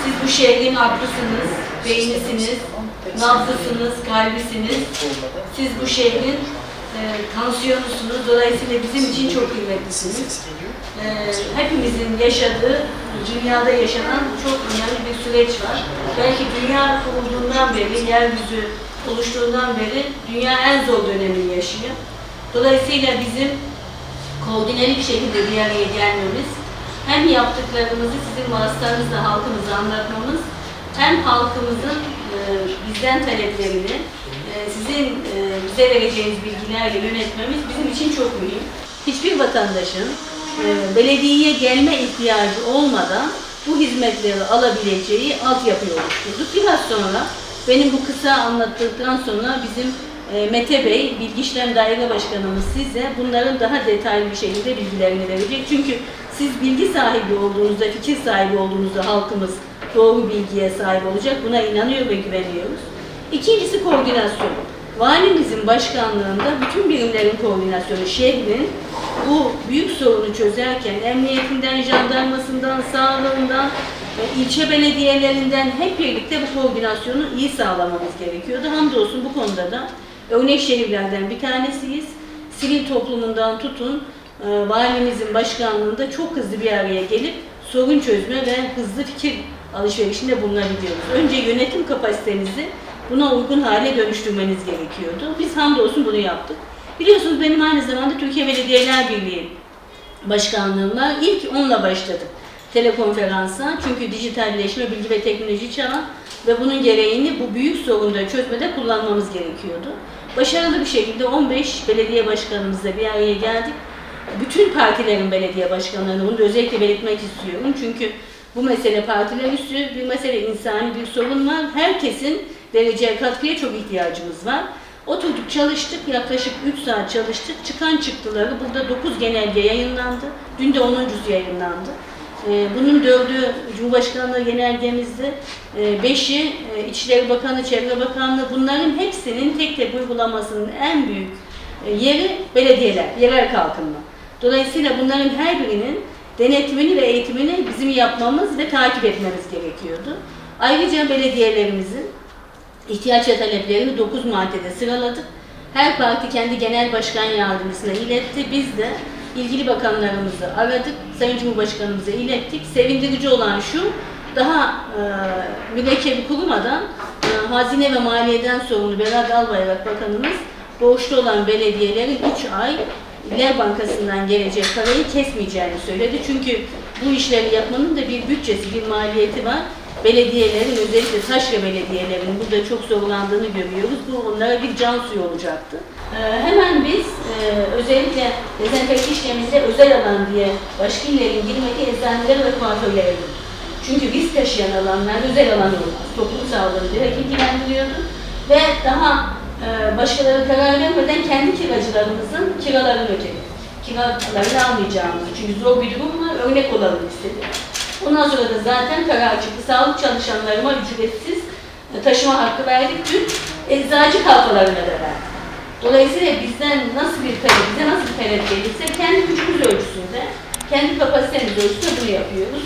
Siz bu şehrin aklısınız, beynisiniz, nabzısınız, kalbisiniz. Siz bu şehrin tansiyonusunuz. Dolayısıyla bizim için çok kıymetlisiniz. Hepimizin yaşadığı, dünyada yaşanan çok önemli bir süreç var. Belki dünya kurulduğundan beri, yeryüzü oluştuğundan beri dünya en zor dönemini yaşıyor. Dolayısıyla bizim koordineli bir şekilde bir araya gelmemiz, hem yaptıklarımızı sizin vasıtanızla halkımıza anlatmamız, hem halkımızın bizden taleplerini sizin bize vereceğiniz bilgilerle yönetmemiz bizim için çok mühim. Hiçbir vatandaşın belediyeye gelme ihtiyacı olmadan bu hizmetleri alabileceği altyapıyı oluşturduk. Biraz sonra benim bu kısa anlattıktan sonra bizim Mete Bey, Bilgi İşlem Daire Başkanımız size bunların daha detaylı bir şekilde bilgilerini verecek. Çünkü siz bilgi sahibi olduğunuzda, fikir sahibi olduğunuzda halkımız doğru bilgiye sahip olacak. Buna inanıyor ve güveniyoruz. İkincisi koordinasyon. Valimizin başkanlığında bütün birimlerin koordinasyonu, şehrin bu büyük sorunu çözerken emniyetinden, jandarmasından, sağlığından, ilçe belediyelerinden hep birlikte bu koordinasyonu iyi sağlamamız gerekiyordu. Hamdolsun bu konuda da örnek şehirlerden bir tanesiyiz. Sivil toplumundan tutun, valimizin başkanlığında çok hızlı bir araya gelip sorun çözme ve hızlı fikir alışverişinde bulunabiliyoruz. Önce yönetim kapasitenizi buna uygun hale dönüştürmeniz gerekiyordu. Biz hamdolsun bunu yaptık. Biliyorsunuz benim aynı zamanda Türkiye Belediyeler Birliği başkanlığım var. İlk onunla başladık telekonferansa. Çünkü dijitalleşme, bilgi ve teknoloji çağı ve bunun gereğini bu büyük sorunu çözmede kullanmamız gerekiyordu. Başarılı bir şekilde 15 belediye başkanımızla bir araya geldik. Bütün partilerin belediye başkanlarını, bunu da özellikle belirtmek istiyorum. Çünkü bu mesele partiler üstü bir mesele, insani bir sorun var. Herkesin vereceği katkıya çok ihtiyacımız var. Oturduk, çalıştık. Yaklaşık 3 saat çalıştık. Çıkan çıktıları burada 9 genelge yayınlandı. Dün de 10.'su yayınlandı. Bunun 4'ü Cumhurbaşkanlığı genelgemizde, 5'i İçişleri Bakanı, Çevre Bakanlığı, bunların hepsinin tek tek uygulamasının en büyük yeri belediyeler, yerel kalkınma. Dolayısıyla bunların her birinin denetimini ve eğitimini bizim yapmamız ve takip etmemiz gerekiyordu. Ayrıca belediyelerimizin ihtiyaç ve taleplerini 9 maddede sıraladık. Her parti kendi genel başkan yardımcısına iletti. Biz de ilgili bakanlarımızı aradık, Sayın Cumhurbaşkanımıza ilettik. Sevindirici olan şu, daha mürekkebi kurumadan Hazine ve Maliye'den sorumlu Berat Albayrak Bakanımız borçlu olan belediyelerin 3 ay İller Bankası'ndan gelecek parayı kesmeyeceğini söyledi. Çünkü bu işleri yapmanın da bir bütçesi, bir maliyeti var. Belediyelerin, özellikle taşra belediyelerinin burada çok zorlandığını görüyoruz. Bu onlara bir can suyu olacaktı. Hemen biz özellikle dezenfekte işleminde özel alan diye başka illerin girmediği eczanelere ve kuaförlere girdik. Çünkü risk taşıyan alanlar özel alan olmaz. Toplum sağlığını direkt ilgilendiriyordu. Ve daha başkaları karar vermeden kendi kiracılarımızın kiralarını ödedik. Kiralarını almayacağımızı. Çünkü zor bir durum var, örnek olalım istedik. Ondan sonra da zaten karar çıktı. Sağlık çalışanlarıma ücretsiz taşıma hakkı verdik. Dün eczacı kalfalarına da verdik. Dolayısıyla bizden nasıl bir talep, bize nasıl bir talep gelirse kendi gücümüz ölçüsünde, kendi kapasitemiz ölçüsünde bunu yapıyoruz.